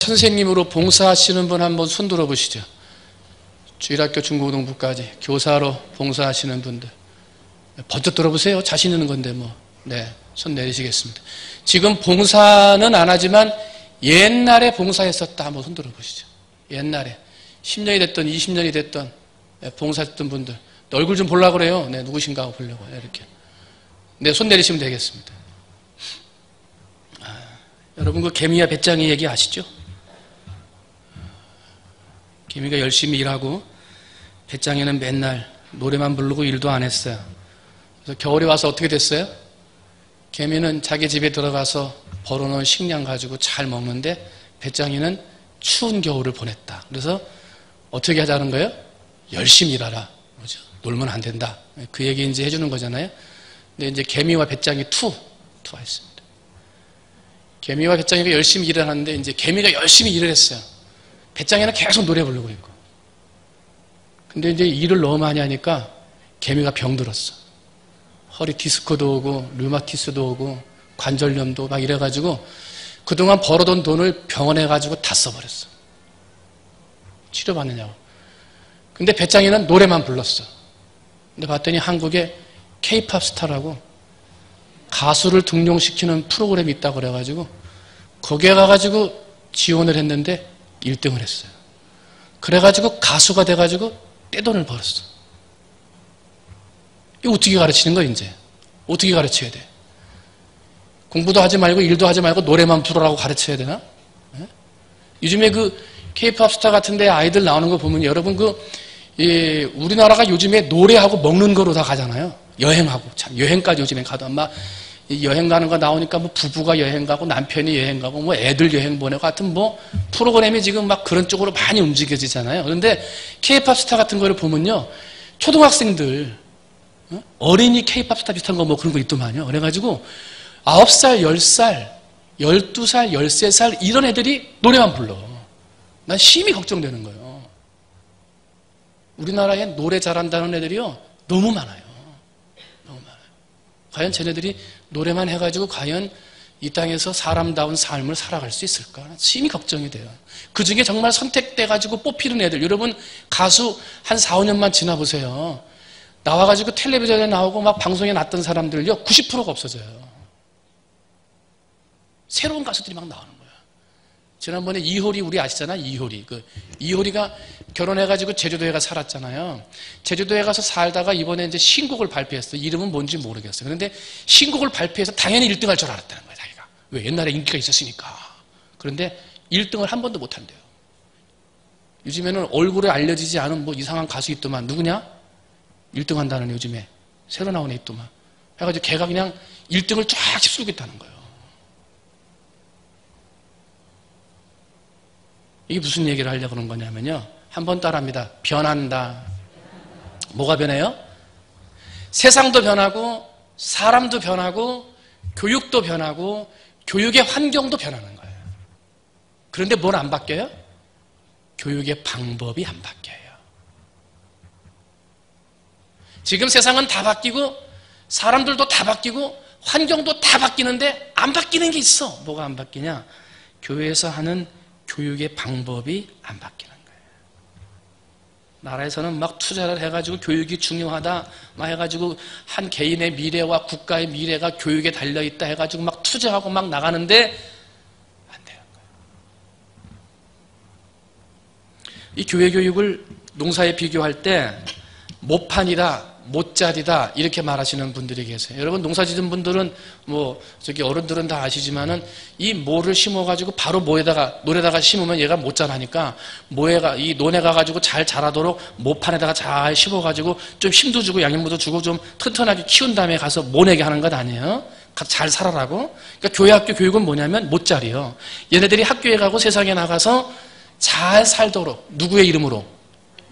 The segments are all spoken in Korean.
선생님으로 봉사하시는 분 한번 손 들어보시죠. 주일학교 중고등부까지 교사로 봉사하시는 분들 번쩍 들어보세요. 자신 있는 건데 뭐. 네, 손 내리시겠습니다. 지금 봉사는 안 하지만 옛날에 봉사했었다 한번 손 들어보시죠. 옛날에 10년이 됐던 20년이 됐던 봉사했던 분들 얼굴 좀 보려고 그래요. 네, 누구신가 하고 보려고 이렇게. 네, 손 내리시면 되겠습니다. 여러분 그 개미와 배짱이 얘기 아시죠? 개미가 열심히 일하고 배짱이는 맨날 노래만 부르고 일도 안 했어요. 그래서 겨울에 와서 어떻게 됐어요? 개미는 자기 집에 들어가서 벌어놓은 식량 가지고 잘 먹는데 배짱이는 추운 겨울을 보냈다. 그래서 어떻게 하자는 거예요? 열심히 일하라. 뭐죠? 놀면 안 된다. 그 얘기 이제 해주는 거잖아요. 근데 이제 개미와 배짱이 투가 있습니다. 개미와 배짱이가 열심히 일을 하는데 이제 개미가 열심히 일을 했어요. 배짱이는 계속 노래 부르고 있고. 근데 이제 일을 너무 많이 하니까 개미가 병들었어. 허리 디스크도 오고 류마티스도 오고 관절염도 막 이래가지고 그동안 벌어둔 돈을 병원에 가지고 다 써버렸어. 치료받느냐고. 근데 배짱이는 노래만 불렀어. 근데 봤더니 한국에 K-팝 스타라고 가수를 등용시키는 프로그램이 있다고 그래가지고 거기에 가가지고 지원을 했는데 1등을 했어요. 그래가지고 가수가 돼가지고 떼돈을 벌었어. 이거 어떻게 가르치는 거야 이제? 어떻게 가르쳐야 돼? 공부도 하지 말고 일도 하지 말고 노래만 부르라고 가르쳐야 되나? 네? 요즘에 그 K-팝 스타 같은데 아이들 나오는 거 보면 여러분 우리나라가 요즘에 노래하고 먹는 거로 다 가잖아요. 여행하고 참 여행까지 요즘에 가도 아마 여행 가는 거 나오니까 뭐 부부가 여행 가고 남편이 여행 가고 뭐 애들 여행 보내고 하여튼 뭐 프로그램이 지금 막 그런 쪽으로 많이 움직여지잖아요. 그런데 K-팝 스타 같은 거를 보면요. 초등학생들 어린이 K-팝 스타 비슷한 거 뭐 그런 거 있더만요. 그래가지고 9살, 10살, 12살, 13살 이런 애들이 노래만 불러. 난 심히 걱정되는 거예요. 우리나라에 노래 잘한다는 애들이요. 너무 많아요. 너무 많아요. 과연 쟤네들이 노래만 해가지고 과연 이 땅에서 사람다운 삶을 살아갈 수 있을까? 심히 걱정이 돼요. 그 중에 정말 선택돼가지고 뽑히는 애들. 여러분 가수 한 4, 5년만 지나보세요. 나와가지고 텔레비전에 나오고 막 방송에 났던 사람들요. 90%가 없어져요. 새로운 가수들이 막 나오는 거야. 지난번에 이효리 우리 아시잖아요. 이효리가 결혼해가지고 제주도에 가서 살았잖아요. 제주도에 가서 살다가 이번에 이제 신곡을 발표했어요. 이름은 뭔지 모르겠어요. 그런데 신곡을 발표해서 당연히 1등 할 줄 알았다는 거야, 자기가. 왜? 옛날에 인기가 있었으니까. 그런데 1등을 한 번도 못 한대요. 요즘에는 얼굴에 알려지지 않은 뭐 이상한 가수 있더만. 누구냐? 1등 한다는 요즘에. 새로 나온 애 있더만. 해가지고 걔가 그냥 1등을 쫙 휩쓸고 있다는 거예요. 이게 무슨 얘기를 하려고 그런 거냐면요. 한번 따라합니다. 변한다. 뭐가 변해요? 세상도 변하고 사람도 변하고 교육도 변하고 교육의 환경도 변하는 거예요. 그런데 뭘 안 바뀌어요? 교육의 방법이 안 바뀌어요. 지금 세상은 다 바뀌고 사람들도 다 바뀌고 환경도 다 바뀌는데 안 바뀌는 게 있어. 뭐가 안 바뀌냐? 교회에서 하는 교육의 방법이 안 바뀌는 거예요. 나라에서는 막 투자를 해가지고 교육이 중요하다 막 해가지고 한 개인의 미래와 국가의 미래가 교육에 달려있다 해가지고 막 투자하고 막 나가는데 안 되는 거예요. 이 교회 교육을 농사에 비교할 때 모판이다 못자리다 이렇게 말하시는 분들이 계세요. 여러분 농사 짓는 분들은 뭐 저기 어른들은 다 아시지만은 이 모를 심어가지고 바로 노에다가 심으면 얘가 못 자라니까 모에가 이 논에 가가지고 잘 자라도록 모판에다가 잘 심어가지고 좀 힘도 주고 양념도 주고 좀 튼튼하게 키운 다음에 가서 모내게 하는 것 아니에요? 잘 살아라고. 그러니까 교회 학교 교육은 뭐냐면 못자리요. 얘네들이 학교에 가고 세상에 나가서 잘 살도록 누구의 이름으로?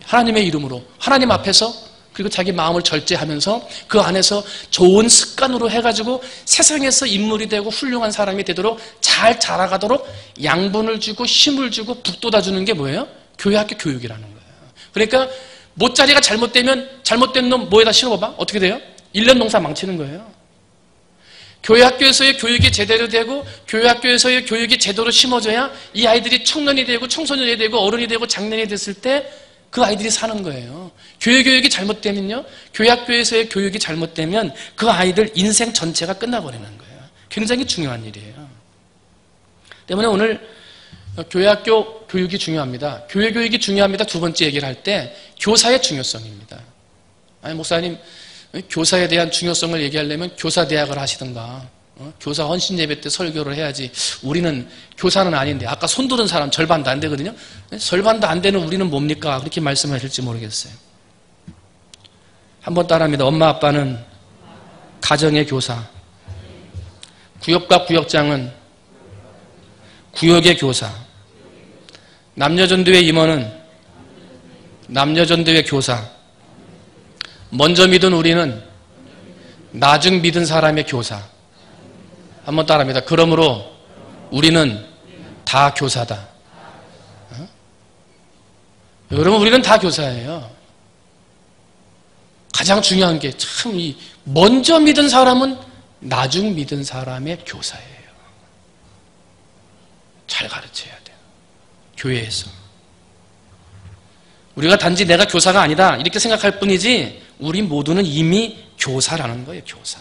하나님의 이름으로 하나님 앞에서 그리고 자기 마음을 절제하면서 그 안에서 좋은 습관으로 해가지고 세상에서 인물이 되고 훌륭한 사람이 되도록 잘 자라가도록 양분을 주고 힘을 주고 북돋아주는 게 뭐예요? 교회 학교 교육이라는 거예요. 그러니까 못자리가 잘못되면 잘못된 놈 뭐에다 심어봐? 어떻게 돼요? 1년 농사 망치는 거예요. 교회 학교에서의 교육이 제대로 되고 교회 학교에서의 교육이 제대로 심어져야 이 아이들이 청년이 되고 청소년이 되고 어른이 되고 장년이 됐을 때 그 아이들이 사는 거예요. 교회 교육이 잘못되면요, 교회 학교에서의 교육이 잘못되면 그 아이들 인생 전체가 끝나버리는 거예요. 굉장히 중요한 일이에요. 때문에 오늘 교회 학교 교육이 중요합니다. 교회 교육이 중요합니다. 두 번째 얘기를 할 때 교사의 중요성입니다. 아니 목사님, 교사에 대한 중요성을 얘기하려면 교사대학을 하시든가 교사 헌신예배 때 설교를 해야지. 우리는 교사는 아닌데, 아까 손들은 사람 절반도 안 되거든요. 절반도 안 되는 우리는 뭡니까? 그렇게 말씀하실지 모르겠어요. 한번 따라합니다. 엄마 아빠는 가정의 교사, 구역과 구역장은 구역의 교사, 남녀전도회 임원은 남녀전도회 교사, 먼저 믿은 우리는 나중 믿은 사람의 교사. 한번 따라합니다. 그러므로 우리는 다 교사다. 여러분, 우리는 다 교사예요. 가장 중요한 게 참 먼저 믿은 사람은 나중 믿은 사람의 교사예요. 잘 가르쳐야 돼요. 교회에서. 우리가 단지 내가 교사가 아니다 이렇게 생각할 뿐이지 우리 모두는 이미 교사라는 거예요. 교사.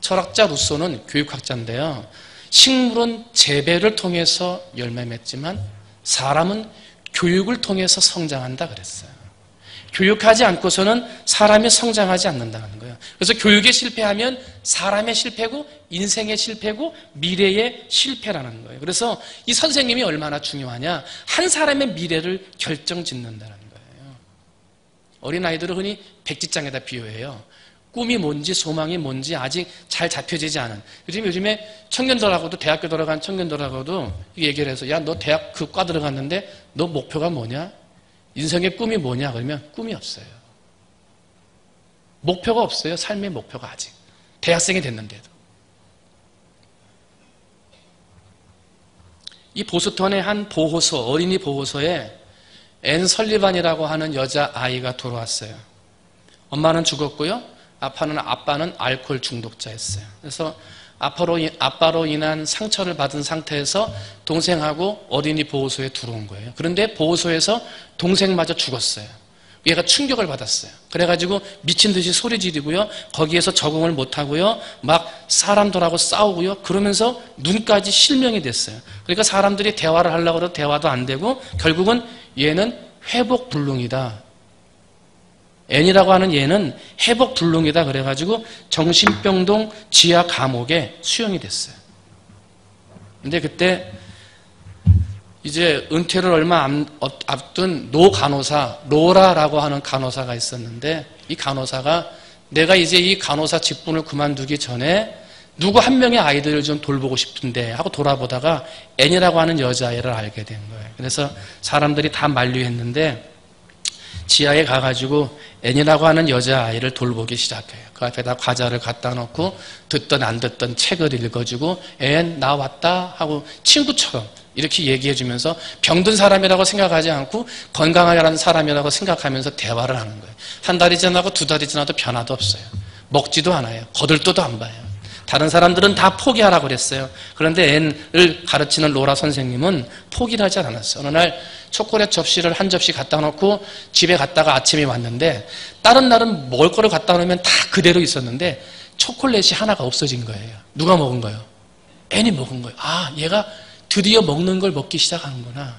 철학자 루소는 교육학자인데요. 식물은 재배를 통해서 열매 맺지만 사람은 교육을 통해서 성장한다 그랬어요. 교육하지 않고서는 사람이 성장하지 않는다는 거예요. 그래서 교육에 실패하면 사람의 실패고 인생의 실패고 미래의 실패라는 거예요. 그래서 이 선생님이 얼마나 중요하냐. 한 사람의 미래를 결정짓는다는 거예요. 어린아이들은 흔히 백지장에다 비유해요. 꿈이 뭔지 소망이 뭔지 아직 잘 잡혀지지 않은. 요즘에 청년들하고도 대학교 들어간 청년들하고도 얘기를 해서 야, 너 대학 그 과 들어갔는데 너 목표가 뭐냐? 인생의 꿈이 뭐냐? 그러면 꿈이 없어요. 목표가 없어요. 삶의 목표가 아직. 대학생이 됐는데도. 이 보스턴의 한 보호소, 어린이 보호소에 앤 설리반이라고 하는 여자아이가 들어왔어요. 엄마는 죽었고요. 아빠는 알코올 중독자였어요. 그래서 아빠로 인한 상처를 받은 상태에서 동생하고 어린이 보호소에 들어온 거예요. 그런데 보호소에서 동생마저 죽었어요. 얘가 충격을 받았어요. 그래가지고 미친 듯이 소리 지르고요. 거기에서 적응을 못하고요. 막 사람들하고 싸우고요. 그러면서 눈까지 실명이 됐어요. 그러니까 사람들이 대화를 하려고 해도 대화도 안 되고 결국은 얘는 회복불능이다. 앤이라고 하는 얘는 회복불능이다 그래가지고 정신병동 지하 감옥에 수용이 됐어요. 근데 그때 이제 은퇴를 얼마 앞둔 노 간호사, 로라라고 하는 간호사가 있었는데 이 간호사가 내가 이제 이 간호사 직분을 그만두기 전에 누구 한 명의 아이들을 좀 돌보고 싶은데 하고 돌아보다가 앤이라고 하는 여자아이를 알게 된 거예요. 그래서 사람들이 다 만류했는데 지하에 가가지고 앤이라고 하는 여자아이를 돌보기 시작해요. 그 앞에다 과자를 갖다 놓고 듣던 안 듣던 책을 읽어주고 앤 나 왔다 하고 친구처럼 이렇게 얘기해주면서 병든 사람이라고 생각하지 않고 건강하게 사람이라고 생각하면서 대화를 하는 거예요. 한 달이 지나고 두 달이 지나도 변화도 없어요. 먹지도 않아요. 거들떠도 안 봐요. 다른 사람들은 다 포기하라고 그랬어요. 그런데 앤을 가르치는 로라 선생님은 포기를 하지 않았어요. 어느 날 초콜릿 접시를 한 접시 갖다 놓고 집에 갔다가 아침에 왔는데 다른 날은 먹을 거를 갖다 놓으면 다 그대로 있었는데 초콜릿이 하나가 없어진 거예요. 누가 먹은 거예요? 앤이 먹은 거예요. 아, 얘가 드디어 먹는 걸 먹기 시작하는구나.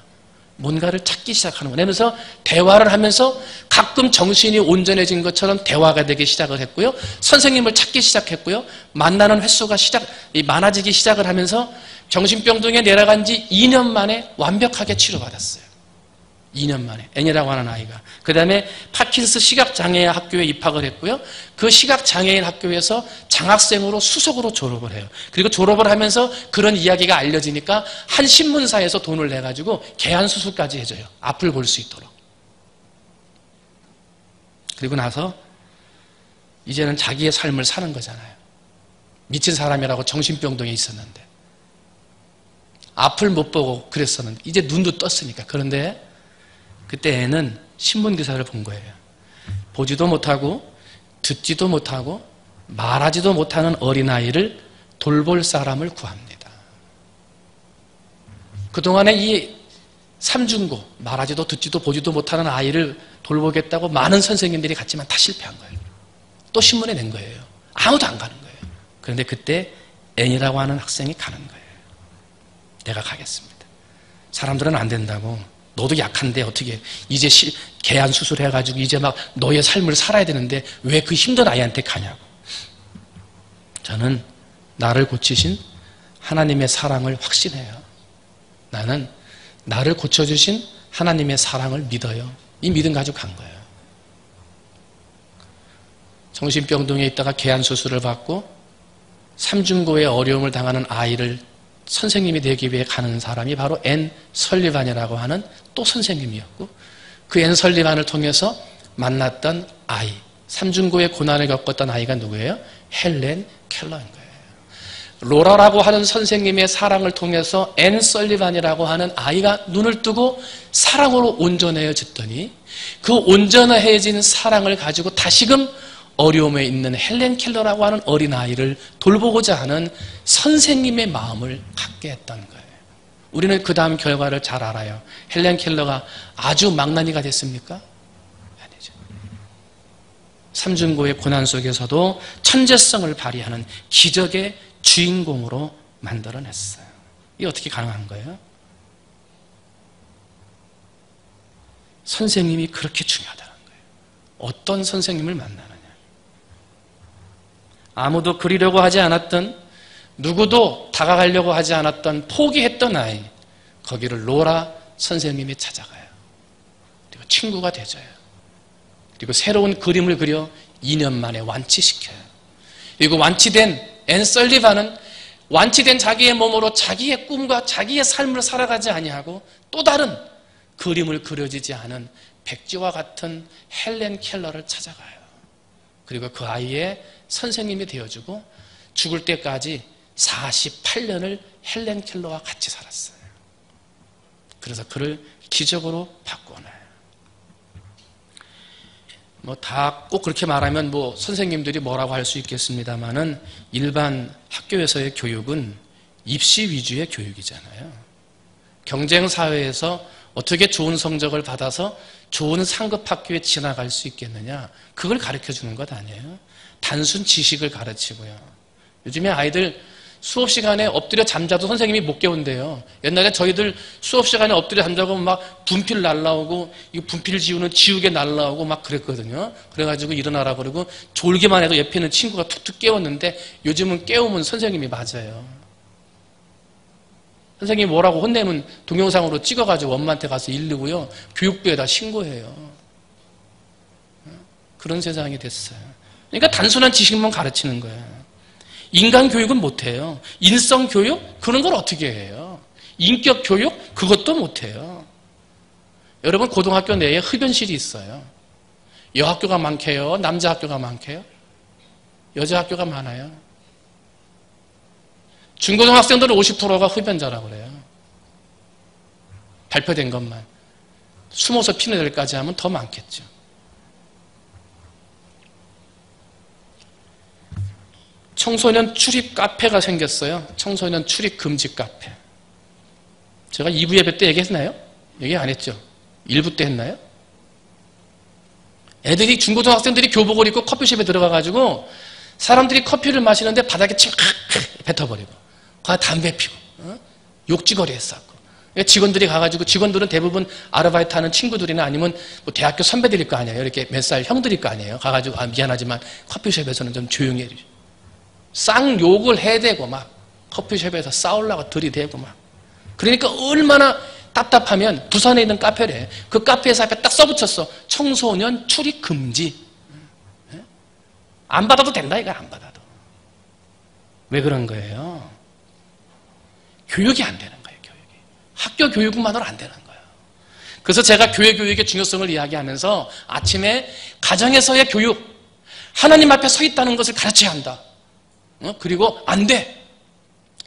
뭔가를 찾기 시작하는구나. 그러면서 대화를 하면서 가끔 정신이 온전해진 것처럼 대화가 되기 시작을 했고요. 선생님을 찾기 시작했고요. 만나는 횟수가 많아지기 시작을 하면서 정신병동에 내려간 지 2년 만에 완벽하게 치료받았어요. 2년 만에. 앤이라고 하는 아이가. 그 다음에 파킨스 시각장애인 학교에 입학을 했고요. 그 시각장애인 학교에서 장학생으로 수석으로 졸업을 해요. 그리고 졸업을 하면서 그런 이야기가 알려지니까 한 신문사에서 돈을 내가지고 개안수술까지 해줘요. 앞을 볼 수 있도록. 그리고 나서 이제는 자기의 삶을 사는 거잖아요. 미친 사람이라고 정신병동에 있었는데. 앞을 못 보고 그랬었는데 이제 눈도 떴으니까. 그런데 그때 애는 신문기사를 본 거예요. 보지도 못하고 듣지도 못하고 말하지도 못하는 어린아이를 돌볼 사람을 구합니다. 그동안에 이 삼중고, 말하지도 듣지도 보지도 못하는 아이를 돌보겠다고 많은 선생님들이 갔지만 다 실패한 거예요. 또 신문에 낸 거예요. 아무도 안 가는 거예요. 그런데 그때 N이라고 하는 학생이 가는 거예요. 내가 가겠습니다. 사람들은 안 된다고. 너도 약한데 어떻게 이제 개안 수술해가지고 이제 막 너의 삶을 살아야 되는데 왜 그 힘든 아이한테 가냐고. 저는 나를 고치신 하나님의 사랑을 확신해요. 나는 나를 고쳐주신 하나님의 사랑을 믿어요. 이 믿음 가지고 간 거예요. 정신병동에 있다가 개안 수술을 받고 삼중고의 어려움을 당하는 아이를 선생님이 되기 위해 가는 사람이 바로 앤 설리반이라고 하는 또 선생님이었고, 그 앤 설리반을 통해서 만났던 아이, 삼중고의 고난을 겪었던 아이가 누구예요? 헬렌 켈러인 거예요. 로라라고 하는 선생님의 사랑을 통해서 앤 설리반이라고 하는 아이가 눈을 뜨고 사랑으로 온전해졌더니 그 온전해진 사랑을 가지고 다시금 어려움에 있는 헬렌 켈러라고 하는 어린아이를 돌보고자 하는 선생님의 마음을 갖게 했던 거예요. 우리는 그 다음 결과를 잘 알아요. 헬렌 켈러가 아주 망나니가 됐습니까? 아니죠. 삼중고의 고난 속에서도 천재성을 발휘하는 기적의 주인공으로 만들어냈어요. 이게 어떻게 가능한 거예요? 선생님이 그렇게 중요하다는 거예요. 어떤 선생님을 만나느냐. 아무도 그리려고 하지 않았던, 누구도 다가가려고 하지 않았던, 포기했던 아이, 거기를 로라 선생님이 찾아가요. 그리고 친구가 되져요. 그리고 새로운 그림을 그려 2년 만에 완치시켜요. 그리고 완치된 앤 설리반은 완치된 자기의 몸으로 자기의 꿈과 자기의 삶을 살아가지 아니하고 또 다른 그림을 그려지지 않은 백지와 같은 헬렌 켈러를 찾아가요. 그리고 그 아이의 선생님이 되어주고 죽을 때까지 48년을 헬렌 켈러와 같이 살았어요. 그래서 그를 기적으로 바꿔놔요. 다 꼭 그렇게 말하면 선생님들이 뭐라고 할 수 있겠습니다만은 일반 학교에서의 교육은 입시 위주의 교육이잖아요. 경쟁 사회에서 어떻게 좋은 성적을 받아서 좋은 상급 학교에 진학할 수 있겠느냐, 그걸 가르쳐 주는 것 아니에요. 단순 지식을 가르치고요. 요즘에 아이들 수업 시간에 엎드려 잠자도 선생님이 못 깨운대요. 옛날에 저희들 수업 시간에 엎드려 잠자고 막 분필 날라오고 이거 분필 지우는 지우개 날라오고 막 그랬거든요. 그래가지고 일어나라 그러고 졸기만 해도 옆에 있는 친구가 툭툭 깨웠는데 요즘은 깨우면 선생님이 맞아요. 선생님이 뭐라고 혼내면 동영상으로 찍어가지고 엄마한테 가서 일르고요. 교육부에다 신고해요. 그런 세상이 됐어요. 그러니까 단순한 지식만 가르치는 거예요. 인간 교육은 못해요. 인성 교육? 그런 걸 어떻게 해요? 인격 교육? 그것도 못해요. 여러분, 고등학교 내에 흡연실이 있어요. 여학교가 많게요? 남자 학교가 많게요? 여자 학교가 많아요. 중고등학생들은 50%가 흡연자라고 그래요. 발표된 것만. 숨어서 피는 애들까지 하면 더 많겠죠. 청소년 출입 카페가 생겼어요. 청소년 출입 금지 카페. 제가 2부 예배 때 얘기했나요? 얘기 안 했죠? 1부 때 했나요? 애들이, 중고등학생들이 교복을 입고 커피숍에 들어가가지고 사람들이 커피를 마시는데 바닥에 침 뱉어버리고 가 담배 피고 욕지거리 했었고, 직원들이 가가지고, 직원들은 대부분 아르바이트 하는 친구들이나 아니면 대학교 선배들일 거 아니에요. 이렇게 몇 살 형들일 거 아니에요. 가가지고 미안하지만 커피숍에서는 좀 조용히 해주죠. 쌍욕을 해대고 막 커피숍에서 싸우려고 들이대고 막. 그러니까 얼마나 답답하면 부산에 있는 카페래. 그 카페에서 앞에 딱 써붙였어. 청소년 출입 금지. 안 받아도 된다 이거. 안 받아도. 왜 그런 거예요? 교육이 안 되는 거예요. 교육이. 학교 교육만으로 안 되는 거예요. 그래서 제가 교회 교육의 중요성을 이야기하면서 아침에 가정에서의 교육, 하나님 앞에 서 있다는 것을 가르쳐야 한다. 그리고 안 돼.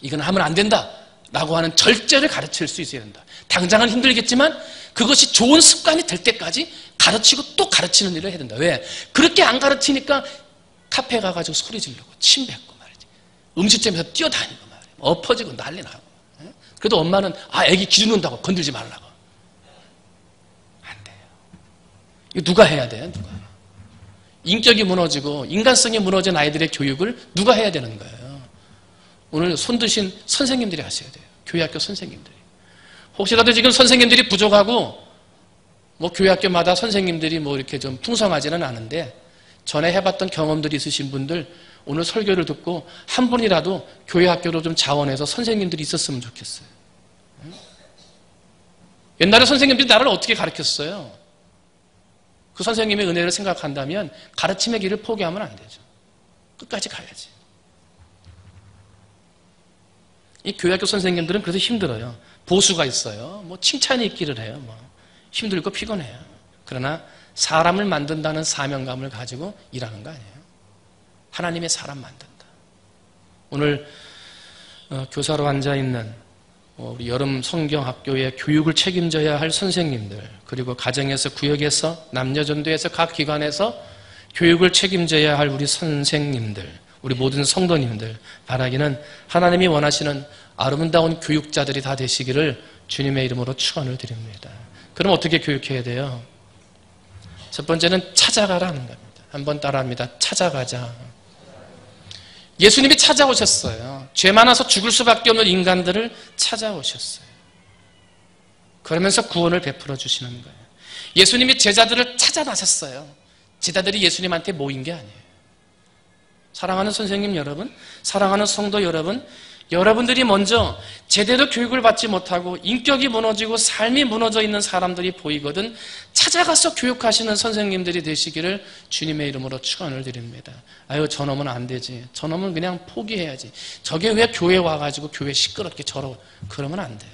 이건 하면 안 된다. 라고 하는 절제를 가르칠 수 있어야 된다. 당장은 힘들겠지만 그것이 좋은 습관이 될 때까지 가르치고 또 가르치는 일을 해야 된다. 왜? 그렇게 안 가르치니까 카페 가가지고 소리 지르고 침 뱉고 말이지. 음식점에서 뛰어다니고 말이지. 엎어지고 난리 나고. 그래도 엄마는 애기 기르는다고 건들지 말라고. 안 돼요. 이거 누가 해야 돼요? 누가? 인격이 무너지고 인간성이 무너진 아이들의 교육을 누가 해야 되는 거예요? 오늘 손 드신 선생님들이 하셔야 돼요. 교회학교 선생님들이. 혹시라도 지금 선생님들이 부족하고 뭐 교회학교마다 선생님들이 뭐 이렇게 좀 풍성하지는 않은데 전에 해봤던 경험들이 있으신 분들 오늘 설교를 듣고 한 분이라도 교회학교로 좀 자원해서 선생님들이 있었으면 좋겠어요. 옛날에 선생님들이 나를 어떻게 가르쳤어요? 그 선생님의 은혜를 생각한다면 가르침의 길을 포기하면 안 되죠. 끝까지 가야지. 이 교회학교 선생님들은 그래서 힘들어요. 보수가 있어요. 뭐 칭찬이 있기를 해요. 뭐 힘들고 피곤해요. 그러나 사람을 만든다는 사명감을 가지고 일하는 거 아니에요. 하나님의 사람 만든다. 오늘 교사로 앉아있는 우리 여름 성경학교의 교육을 책임져야 할 선생님들, 그리고 가정에서, 구역에서, 남녀전도에서, 각 기관에서 교육을 책임져야 할 우리 선생님들, 우리 모든 성도님들 바라기는 하나님이 원하시는 아름다운 교육자들이 다 되시기를 주님의 이름으로 축원을 드립니다. 그럼 어떻게 교육해야 돼요? 첫 번째는 찾아가라는 겁니다. 한번 따라합니다. 찾아가자. 예수님이 찾아오셨어요. 죄 많아서 죽을 수밖에 없는 인간들을 찾아오셨어요. 그러면서 구원을 베풀어 주시는 거예요. 예수님이 제자들을 찾아 나섰어요. 제자들이 예수님한테 모인 게 아니에요. 사랑하는 선생님 여러분, 사랑하는 성도 여러분, 여러분들이 먼저 제대로 교육을 받지 못하고 인격이 무너지고 삶이 무너져 있는 사람들이 보이거든 찾아가서 교육하시는 선생님들이 되시기를 주님의 이름으로 축원을 드립니다. 아유, 저놈은 안 되지. 저놈은 그냥 포기해야지. 저게 왜 교회 와가지고 교회 시끄럽게 저러. 그러면 안 돼요.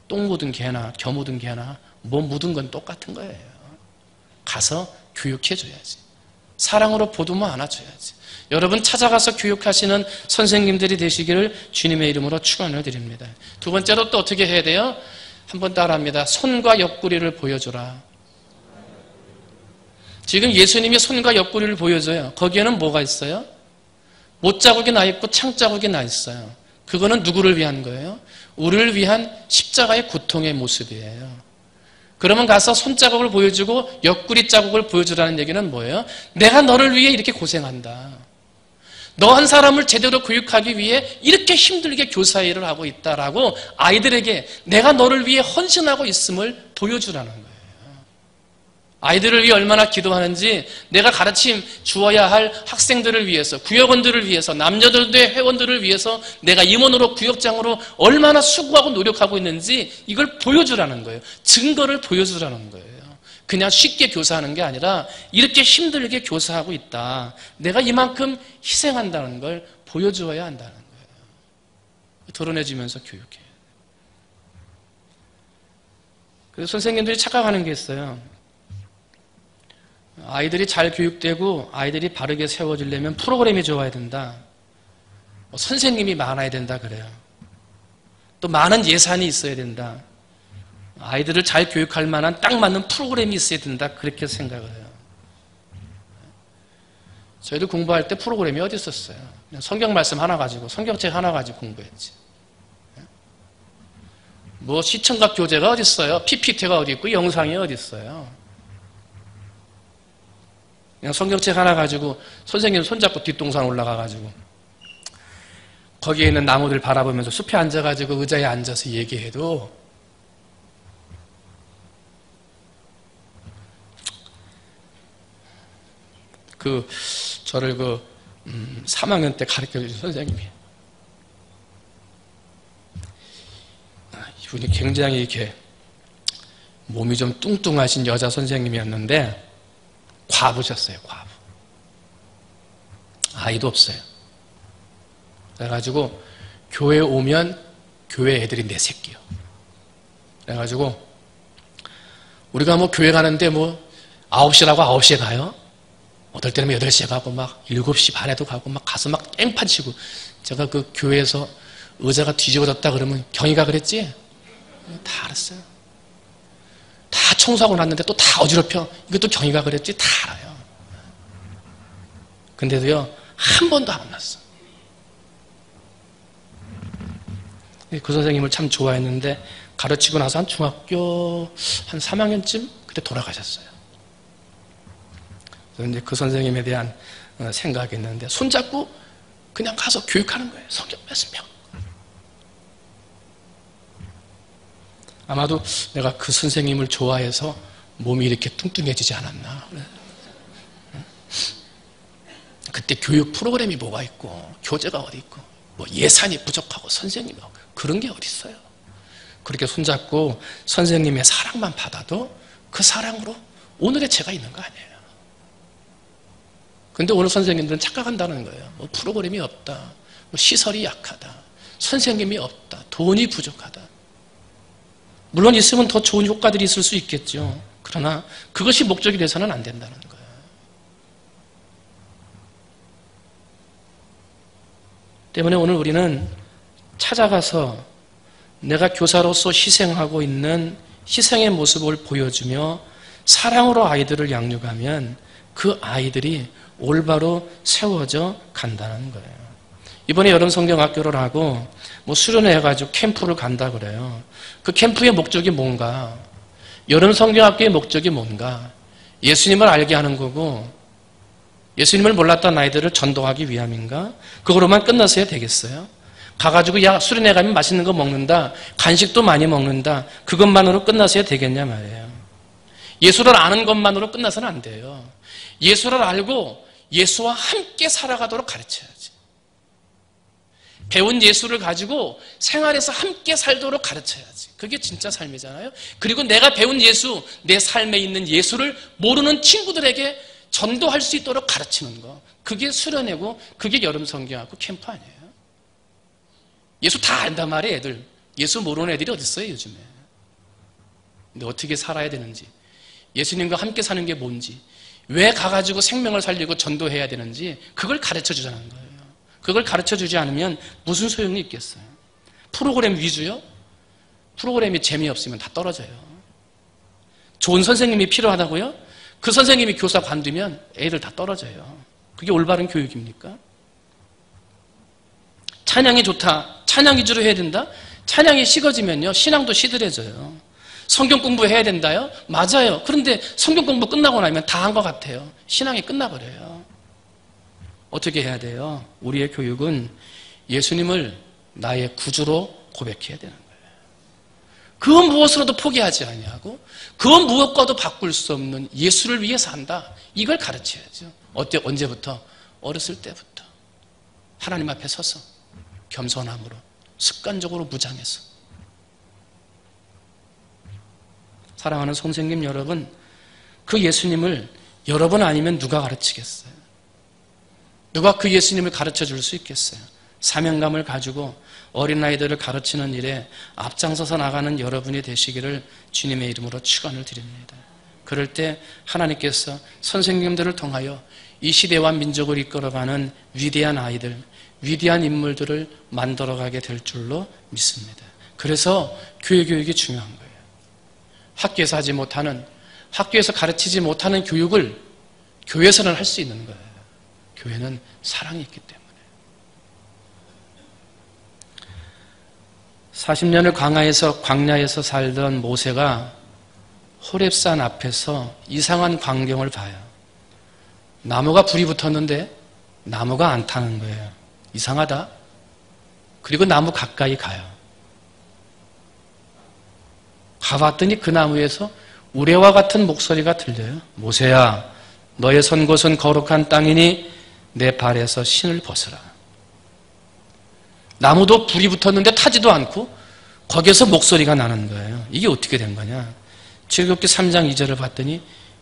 똥 묻은 개나 겨 묻은 개나 뭐 묻은 건 똑같은 거예요. 가서 교육해줘야지. 사랑으로 보듬어 안아줘야지. 여러분 찾아가서 교육하시는 선생님들이 되시기를 주님의 이름으로 축원을 드립니다. 두 번째로 또 어떻게 해야 돼요? 한번 따라합니다. 손과 옆구리를 보여줘라. 지금 예수님이 손과 옆구리를 보여줘요. 거기에는 뭐가 있어요? 못자국이 나 있고 창자국이 나 있어요. 그거는 누구를 위한 거예요? 우리를 위한 십자가의 고통의 모습이에요. 그러면 가서 손자국을 보여주고 옆구리 자국을 보여주라는 얘기는 뭐예요? 내가 너를 위해 이렇게 고생한다. 너 한 사람을 제대로 교육하기 위해 이렇게 힘들게 교사 일을 하고 있다라고 아이들에게 내가 너를 위해 헌신하고 있음을 보여주라는 거예요. 아이들을 위해 얼마나 기도하는지 내가 가르침 주어야 할 학생들을 위해서, 구역원들을 위해서, 남녀들의 회원들을 위해서 내가 임원으로 구역장으로 얼마나 수고하고 노력하고 있는지 이걸 보여주라는 거예요. 증거를 보여주라는 거예요. 그냥 쉽게 교사하는 게 아니라 이렇게 힘들게 교사하고 있다. 내가 이만큼 희생한다는 걸 보여주어야 한다는 거예요. 드러내주면서 교육해요. 그래서 선생님들이 착각하는 게 있어요. 아이들이 잘 교육되고 아이들이 바르게 세워지려면 프로그램이 좋아야 된다. 선생님이 많아야 된다 그래요. 또 많은 예산이 있어야 된다. 아이들을 잘 교육할 만한 딱 맞는 프로그램이 있어야 된다. 그렇게 생각을 해요. 저희도 공부할 때 프로그램이 어디 있었어요? 그냥 성경 말씀 하나 가지고, 성경책 하나 가지고 공부했지. 뭐 시청각 교재가 어디 있어요? PPT가 어디 있고 영상이 어디 있어요? 그냥 성경책 하나 가지고 선생님 손잡고 뒷동산 올라가가지고 거기에 있는 나무들 바라보면서 숲에 앉아가지고 의자에 앉아서 얘기해도 저를 3학년 때 가르쳐주신 선생님이 이분이 굉장히 이렇게 몸이 좀 뚱뚱하신 여자 선생님이었는데 과부셨어요. 과부. 아이도 없어요. 그래가지고 교회 오면 교회 애들이 내 새끼요. 그래가지고 우리가 뭐 교회 가는데 뭐 9시라고 9시에 가요. 어떨 때는 8시에 가고 막 7시 반에도 가고 막 가서 막 깽판 치고 제가 그 교회에서 의자가 뒤집어졌다 그러면 경희가 그랬지? 다 알았어요. 다 청소하고 났는데 또 다 어지럽혀. 이것도 경희가 그랬지? 다 알아요. 근데도요, 한 번도 안 혼났어. 그 선생님을 참 좋아했는데 가르치고 나서 한 중학교 한 3학년쯤 그때 돌아가셨어요. 그래서 이제 그 선생님에 대한 생각이 있는데 손잡고 그냥 가서 교육하는 거예요. 성경 말씀 배워. 아마도 내가 그 선생님을 좋아해서 몸이 이렇게 뚱뚱해지지 않았나. 그때 교육 프로그램이 뭐가 있고 교재가 어디 있고 뭐 예산이 부족하고 선생님이 그런 게 어디 있어요. 그렇게 손잡고 선생님의 사랑만 받아도 그 사랑으로 오늘의 제가 있는 거 아니에요. 근데 오늘 선생님들은 착각한다는 거예요. 뭐 프로그램이 없다, 뭐 시설이 약하다, 선생님이 없다, 돈이 부족하다. 물론 있으면 더 좋은 효과들이 있을 수 있겠죠. 그러나 그것이 목적이 돼서는 안 된다는 거예요. 때문에 오늘 우리는 찾아가서 내가 교사로서 희생하고 있는 희생의 모습을 보여주며 사랑으로 아이들을 양육하면 그 아이들이 올바로 세워져 간다는 거예요. 이번에 여름 성경학교를 하고 뭐 수련회 해가지고 캠프를 간다 그래요. 그 캠프의 목적이 뭔가? 여름 성경학교의 목적이 뭔가? 예수님을 알게 하는 거고 예수님을 몰랐던 아이들을 전도하기 위함인가? 그거로만 끝나서야 되겠어요? 가가지고 야 수련회 가면 맛있는 거 먹는다, 간식도 많이 먹는다, 그것만으로 끝나서야 되겠냐 말이에요. 예수를 아는 것만으로 끝나서는 안 돼요. 예수를 알고 예수와 함께 살아가도록 가르쳐야지. 배운 예수를 가지고 생활에서 함께 살도록 가르쳐야지. 그게 진짜 삶이잖아요. 그리고 내가 배운 예수, 내 삶에 있는 예수를 모르는 친구들에게 전도할 수 있도록 가르치는 거. 그게 수련회고 그게 여름 성경학교 캠프 아니에요. 예수 다 안단 말이에요, 애들. 예수 모르는 애들이 어디 있어요, 요즘에. 근데 어떻게 살아야 되는지, 예수님과 함께 사는 게 뭔지, 왜 가가지고 생명을 살리고 전도해야 되는지 그걸 가르쳐주자는 거예요. 그걸 가르쳐주지 않으면 무슨 소용이 있겠어요. 프로그램 위주요? 프로그램이 재미없으면 다 떨어져요. 좋은 선생님이 필요하다고요? 그 선생님이 교사 관두면 애들 다 떨어져요. 그게 올바른 교육입니까? 찬양이 좋다, 찬양 위주로 해야 된다? 찬양이 식어지면요 신앙도 시들해져요. 성경 공부해야 된다요? 맞아요. 그런데 성경 공부 끝나고 나면 다 한 것 같아요. 신앙이 끝나버려요. 어떻게 해야 돼요? 우리의 교육은 예수님을 나의 구주로 고백해야 되는 거예요. 그 무엇으로도 포기하지 아니하고 그 무엇과도 바꿀 수 없는 예수를 위해 산다. 이걸 가르쳐야죠. 언제부터? 어렸을 때부터. 하나님 앞에 서서 겸손함으로 습관적으로 무장해서. 사랑하는 선생님 여러분, 그 예수님을 여러분 아니면 누가 가르치겠어요? 누가 그 예수님을 가르쳐 줄 수 있겠어요? 사명감을 가지고 어린아이들을 가르치는 일에 앞장서서 나가는 여러분이 되시기를 주님의 이름으로 축원을 드립니다. 그럴 때 하나님께서 선생님들을 통하여 이 시대와 민족을 이끌어가는 위대한 아이들, 위대한 인물들을 만들어가게 될 줄로 믿습니다. 그래서 교육이 중요한 거예요. 학교에서 하지 못하는, 학교에서 가르치지 못하는 교육을 교회에서는 할 수 있는 거예요. 교회는 사랑이 있기 때문에. 40년을 광야에서 살던 모세가 호렙산 앞에서 이상한 광경을 봐요. 나무가 불이 붙었는데 나무가 안 타는 거예요. 이상하다. 그리고 나무 가까이 가요. 가봤더니 그 나무에서 우레와 같은 목소리가 들려요. 모세야, 너의 선 곳은 거룩한 땅이니 내 발에서 신을 벗으라. 나무도 불이 붙었는데 타지도 않고 거기에서 목소리가 나는 거예요. 이게 어떻게 된 거냐? 출애굽기 3장 2절을 봤더니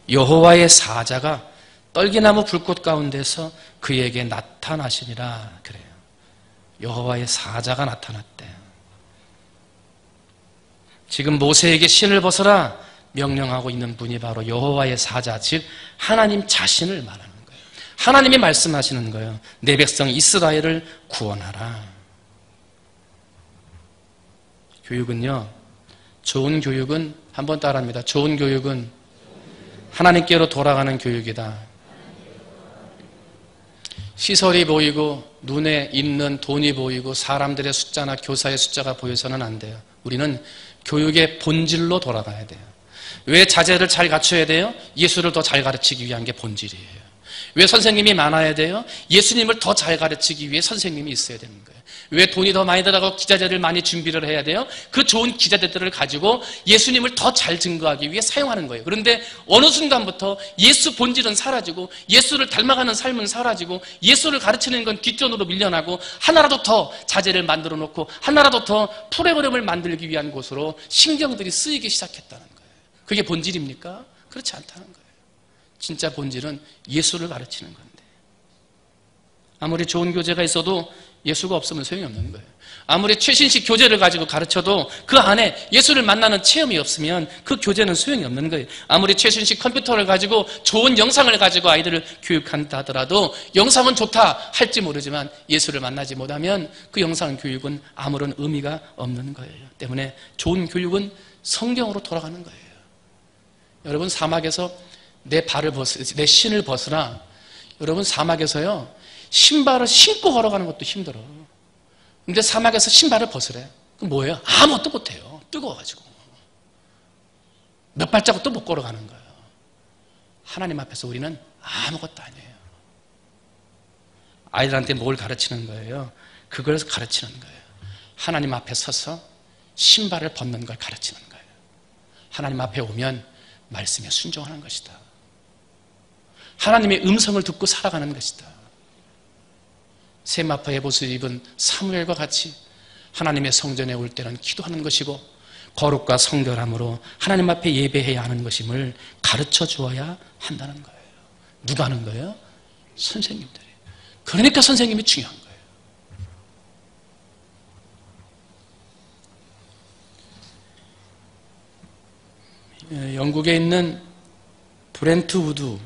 여호와의 사자가 떨기나무 불꽃 가운데서 그에게 나타나시니라 그래요. 여호와의 사자가 나타났대. 지금 모세에게 신을 벗어라 명령하고 있는 분이 바로 여호와의 사자, 즉 하나님 자신을 말하는 거예요. 하나님이 말씀하시는 거예요. 내 백성 이스라엘을 구원하라. 교육은요, 좋은 교육은, 한번 따라합니다. 좋은 교육은 하나님께로 돌아가는 교육이다. 시설이 보이고 눈에 있는 돈이 보이고 사람들의 숫자나 교사의 숫자가 보여서는 안 돼요. 우리는 교육의 본질로 돌아가야 돼요. 왜 자제를 잘 갖춰야 돼요? 예수를 더 잘 가르치기 위한 게 본질이에요. 왜 선생님이 많아야 돼요? 예수님을 더 잘 가르치기 위해 선생님이 있어야 되는 거예요. 왜 돈이 더 많이 들어가고 기자재를 많이 준비를 해야 돼요? 그 좋은 기자재들을 가지고 예수님을 더 잘 증거하기 위해 사용하는 거예요. 그런데 어느 순간부터 예수 본질은 사라지고 예수를 닮아가는 삶은 사라지고 예수를 가르치는 건 뒷전으로 밀려나고 하나라도 더 자재를 만들어 놓고 하나라도 더 프로그램을 만들기 위한 곳으로 신경들이 쓰이기 시작했다는 거예요. 그게 본질입니까? 그렇지 않다는 거예요. 진짜 본질은 예수를 가르치는 건데, 아무리 좋은 교재가 있어도 예수가 없으면 소용이 없는 거예요. 아무리 최신식 교재를 가지고 가르쳐도 그 안에 예수를 만나는 체험이 없으면 그 교재는 소용이 없는 거예요. 아무리 최신식 컴퓨터를 가지고 좋은 영상을 가지고 아이들을 교육한다 하더라도 영상은 좋다 할지 모르지만 예수를 만나지 못하면 그 영상 교육은 아무런 의미가 없는 거예요. 때문에 좋은 교육은 성경으로 돌아가는 거예요. 여러분, 사막에서 내 신을 벗으나, 여러분, 사막에서요 신발을 신고 걸어가는 것도 힘들어. 근데 사막에서 신발을 벗으래. 그럼 뭐예요? 아무것도 못해요. 뜨거워가지고 몇 발자국도 못 걸어가는 거예요. 하나님 앞에서 우리는 아무것도 아니에요. 아이들한테 뭘 가르치는 거예요? 그걸 가르치는 거예요. 하나님 앞에 서서 신발을 벗는 걸 가르치는 거예요. 하나님 앞에 오면 말씀에 순종하는 것이다. 하나님의 음성을 듣고 살아가는 것이다. 세마포 에봇을 입은 사무엘과 같이 하나님의 성전에 올 때는 기도하는 것이고 거룩과 성결함으로 하나님 앞에 예배해야 하는 것임을 가르쳐 주어야 한다는 거예요. 누가 하는 거예요? 선생님들이. 그러니까 선생님이 중요한 거예요. 영국에 있는 브렌트우드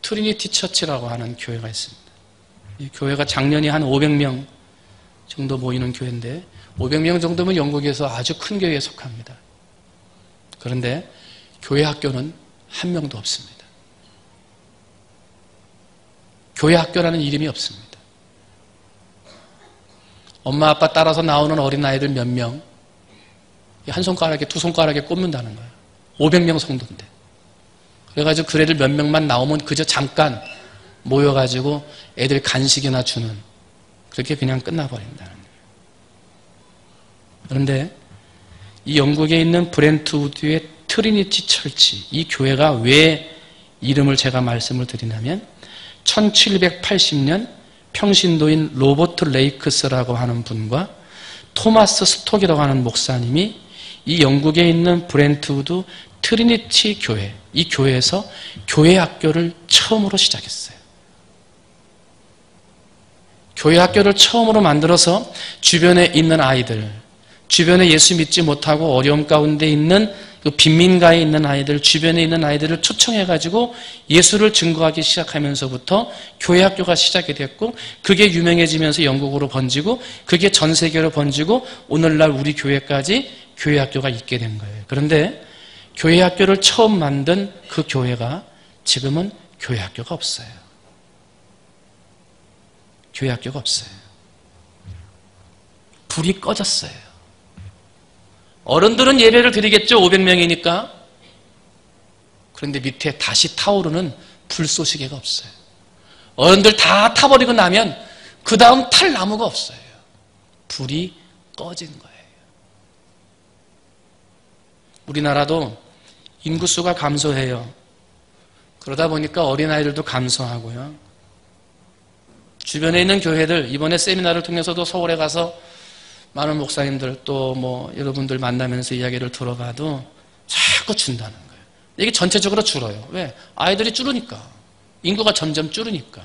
트리니티 처치라고 하는 교회가 있습니다. 이 교회가 작년에 한 500명 정도 모이는 교회인데, 500명 정도면 영국에서 아주 큰 교회에 속합니다. 그런데 교회 학교는 한 명도 없습니다. 교회 학교라는 이름이 없습니다. 엄마 아빠 따라서 나오는 어린아이들 몇 명, 한 손가락에 두 손가락에 꼽는다는 거예요. 500명 성도인데. 그래가지고 그 애들 몇 명만 나오면 그저 잠깐 모여가지고 애들 간식이나 주는, 그렇게 그냥 끝나버린다는 거예요. 그런데 이 영국에 있는 브렌트우드의 트리니티 철치, 이 교회가 왜 이름을 제가 말씀을 드리냐면 1780년 평신도인 로버트 레이크스라고 하는 분과 토마스 스톡이라고 하는 목사님이 이 영국에 있는 브렌트우드 트리니티 교회, 이 교회에서 교회 학교를 처음으로 시작했어요. 교회 학교를 처음으로 만들어서 주변에 있는 아이들, 주변에 예수 믿지 못하고 어려움 가운데 있는 그 빈민가에 있는 아이들, 주변에 있는 아이들을 초청해가지고 예수를 증거하기 시작하면서부터 교회 학교가 시작이 됐고, 그게 유명해지면서 영국으로 번지고, 그게 전 세계로 번지고, 오늘날 우리 교회까지 교회 학교가 있게 된 거예요. 그런데 교회 학교를 처음 만든 그 교회가 지금은 교회 학교가 없어요. 교회 학교가 없어요. 불이 꺼졌어요. 어른들은 예배를 드리겠죠. 500명이니까. 그런데 밑에 다시 타오르는 불쏘시개가 없어요. 어른들 다 타버리고 나면 그 다음 탈 나무가 없어요. 불이 꺼진 거예요. 우리나라도 인구수가 감소해요. 그러다 보니까 어린아이들도 감소하고요. 주변에 있는 교회들, 이번에 세미나를 통해서도 서울에 가서 많은 목사님들 또 여러분들 만나면서 이야기를 들어봐도 자꾸 준다는 거예요. 이게 전체적으로 줄어요. 왜? 아이들이 줄으니까. 인구가 점점 줄으니까.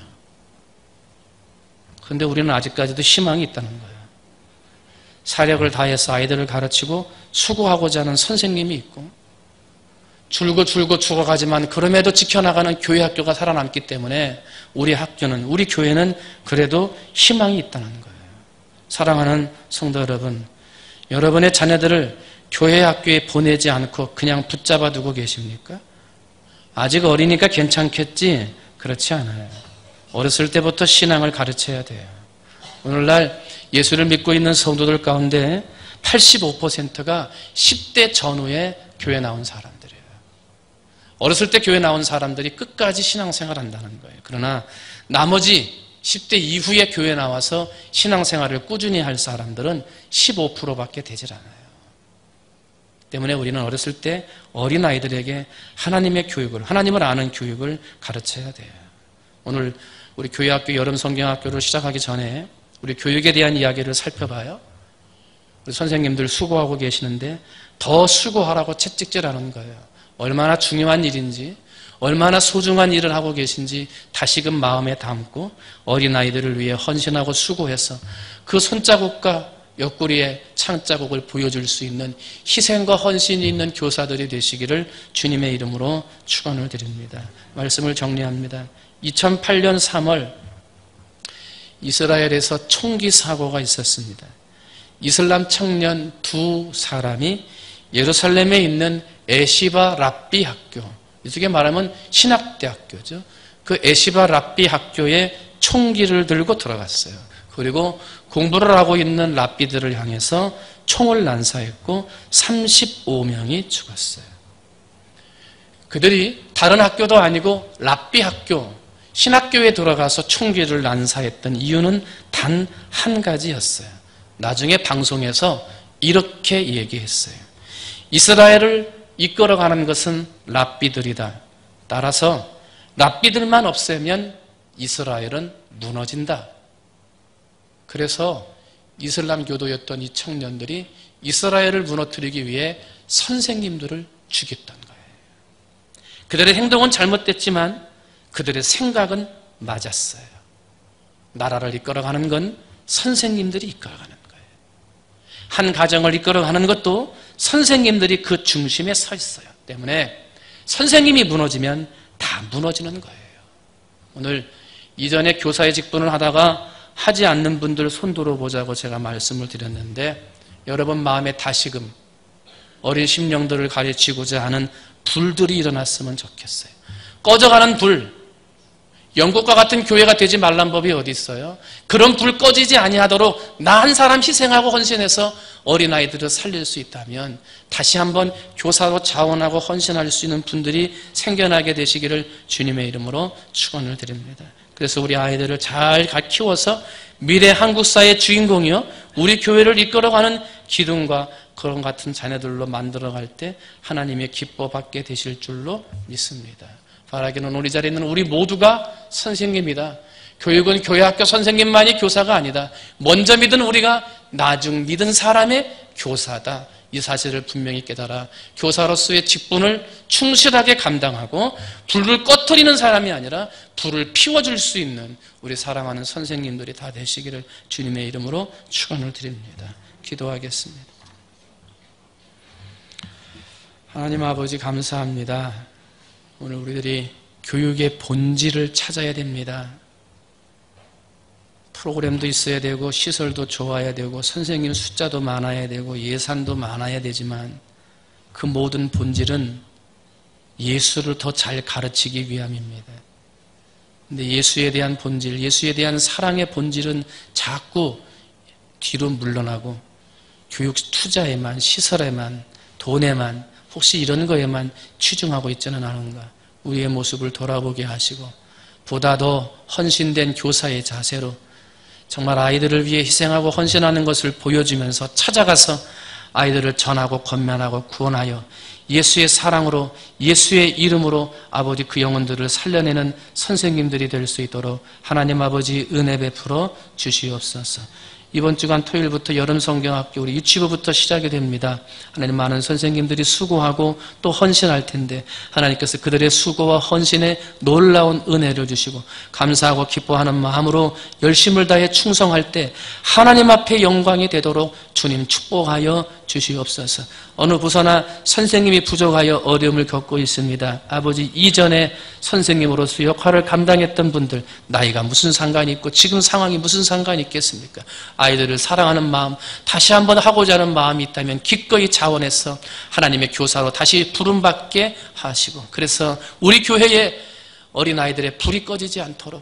그런데 우리는 아직까지도 희망이 있다는 거예요. 사력을 다해서 아이들을 가르치고 수고하고자 하는 선생님이 있고, 줄고 죽어가지만 그럼에도 지켜나가는 교회 학교가 살아남기 때문에 우리 학교는, 우리 교회는 그래도 희망이 있다는 거예요. 사랑하는 성도 여러분, 여러분의 자녀들을 교회 학교에 보내지 않고 그냥 붙잡아 두고 계십니까? 아직 어리니까 괜찮겠지? 그렇지 않아요. 어렸을 때부터 신앙을 가르쳐야 돼요. 오늘날 예수를 믿고 있는 성도들 가운데 85%가 10대 전후에 교회 나온 사람들이에요. 어렸을 때 교회 나온 사람들이 끝까지 신앙생활 한다는 거예요. 그러나 나머지 10대 이후에 교회 나와서 신앙생활을 꾸준히 할 사람들은 15%밖에 되질 않아요. 때문에 우리는 어렸을 때 어린아이들에게 하나님의 교육을, 하나님을 아는 교육을 가르쳐야 돼요. 오늘 우리 교회학교 여름 성경학교를 시작하기 전에 우리 교육에 대한 이야기를 살펴봐요. 우리 선생님들 수고하고 계시는데 더 수고하라고 채찍질하는 거예요. 얼마나 중요한 일인지, 얼마나 소중한 일을 하고 계신지 다시금 마음에 담고 어린아이들을 위해 헌신하고 수고해서 그 손자국과 옆구리에 창자국을 보여줄 수 있는 희생과 헌신이 있는 교사들이 되시기를 주님의 이름으로 축원을 드립니다. 말씀을 정리합니다. 2008년 3월 이스라엘에서 총기 사고가 있었습니다. 이슬람 청년 두 사람이 예루살렘에 있는 에시바 랍비 학교, 이쪽에 말하면 신학대학교죠. 그 에시바 랍비 학교에 총기를 들고 들어갔어요. 그리고 공부를 하고 있는 랍비들을 향해서 총을 난사했고 35명이 죽었어요. 그들이 다른 학교도 아니고 랍비 학교, 신학교에 들어가서 총기를 난사했던 이유는 단 한 가지였어요. 나중에 방송에서 이렇게 얘기했어요. 이스라엘을 이끌어가는 것은 랍비들이다. 따라서 랍비들만 없애면 이스라엘은 무너진다. 그래서 이슬람 교도였던 이 청년들이 이스라엘을 무너뜨리기 위해 선생님들을 죽였던 거예요. 그들의 행동은 잘못됐지만 그들의 생각은 맞았어요. 나라를 이끌어가는 건 선생님들이 이끌어가는 거예요. 한 가정을 이끌어가는 것도 선생님들이 그 중심에 서 있어요. 때문에 선생님이 무너지면 다 무너지는 거예요. 오늘 이전에 교사의 직분을 하다가 하지 않는 분들 손 들어보자고 제가 말씀을 드렸는데 여러분 마음에 다시금 어린 심령들을 가르치고자 하는 불들이 일어났으면 좋겠어요. 꺼져가는 불, 영국과 같은 교회가 되지 말란 법이 어디 있어요? 그런 불 꺼지지 아니하도록 나 한 사람 희생하고 헌신해서 어린아이들을 살릴 수 있다면 다시 한번 교사로 자원하고 헌신할 수 있는 분들이 생겨나게 되시기를 주님의 이름으로 축원을 드립니다. 그래서 우리 아이들을 잘 키워서 미래 한국사의 주인공이요 우리 교회를 이끌어가는 기둥과 그런 같은 자녀들로 만들어갈 때 하나님의 기뻐 받게 되실 줄로 믿습니다. 바라기는 우리 자리에 있는 우리 모두가 선생님이다. 교육은 교회학교 선생님만이 교사가 아니다. 먼저 믿은 우리가 나중 믿은 사람의 교사다. 이 사실을 분명히 깨달아 교사로서의 직분을 충실하게 감당하고 불을 꺼트리는 사람이 아니라 불을 피워줄 수 있는 우리 사랑하는 선생님들이 다 되시기를 주님의 이름으로 축원을 드립니다. 기도하겠습니다. 하나님 아버지 감사합니다. 오늘 우리들이 교육의 본질을 찾아야 됩니다. 프로그램도 있어야 되고 시설도 좋아야 되고 선생님 숫자도 많아야 되고 예산도 많아야 되지만 그 모든 본질은 예수를 더 잘 가르치기 위함입니다. 근데 예수에 대한 본질, 예수에 대한 사랑의 본질은 자꾸 뒤로 물러나고 교육 투자에만, 시설에만, 돈에만 혹시 이런 거에만 치중하고 있지는 않은가. 우리의 모습을 돌아보게 하시고 보다 더 헌신된 교사의 자세로 정말 아이들을 위해 희생하고 헌신하는 것을 보여주면서 찾아가서 아이들을 전하고 권면하고 구원하여 예수의 사랑으로 예수의 이름으로 아버지 그 영혼들을 살려내는 선생님들이 될 수 있도록 하나님 아버지 은혜 베풀어 주시옵소서. 이번 주간 토요일부터 여름 성경학교 우리 유치부부터 시작이 됩니다. 하나님 많은 선생님들이 수고하고 또 헌신할 텐데 하나님께서 그들의 수고와 헌신에 놀라운 은혜를 주시고 감사하고 기뻐하는 마음으로 열심을 다해 충성할 때 하나님 앞에 영광이 되도록 주님 축복하여 주시옵소서. 어느 부서나 선생님이 부족하여 어려움을 겪고 있습니다. 아버지 이전에 선생님으로서 역할을 감당했던 분들 나이가 무슨 상관이 있고 지금 상황이 무슨 상관이 있겠습니까? 아이들을 사랑하는 마음 다시 한번 하고자 하는 마음이 있다면 기꺼이 자원해서 하나님의 교사로 다시 부름받게 하시고 그래서 우리 교회에 어린아이들의 불이 꺼지지 않도록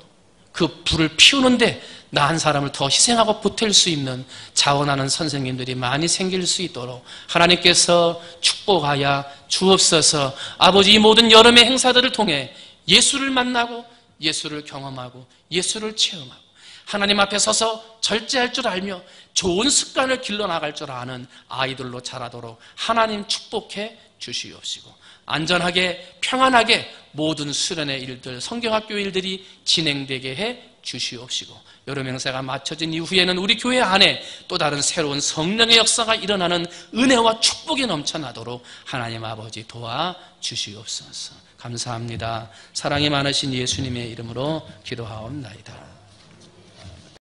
그 불을 피우는데 나 한 사람을 더 희생하고 보탤 수 있는 자원하는 선생님들이 많이 생길 수 있도록 하나님께서 축복하여 주옵소서. 아버지, 이 모든 여름의 행사들을 통해 예수를 만나고 예수를 경험하고 예수를 체험하고 하나님 앞에 서서 절제할 줄 알며 좋은 습관을 길러나갈 줄 아는 아이들로 자라도록 하나님 축복해 주시옵시고, 안전하게 평안하게 모든 수련의 일들, 성경학교 일들이 진행되게 해 주시옵시고, 여름 행사가 마쳐진 이후에는 우리 교회 안에 또 다른 새로운 성령의 역사가 일어나는 은혜와 축복이 넘쳐나도록 하나님 아버지 도와 주시옵소서. 감사합니다. 사랑이 많으신 예수님의 이름으로 기도하옵나이다.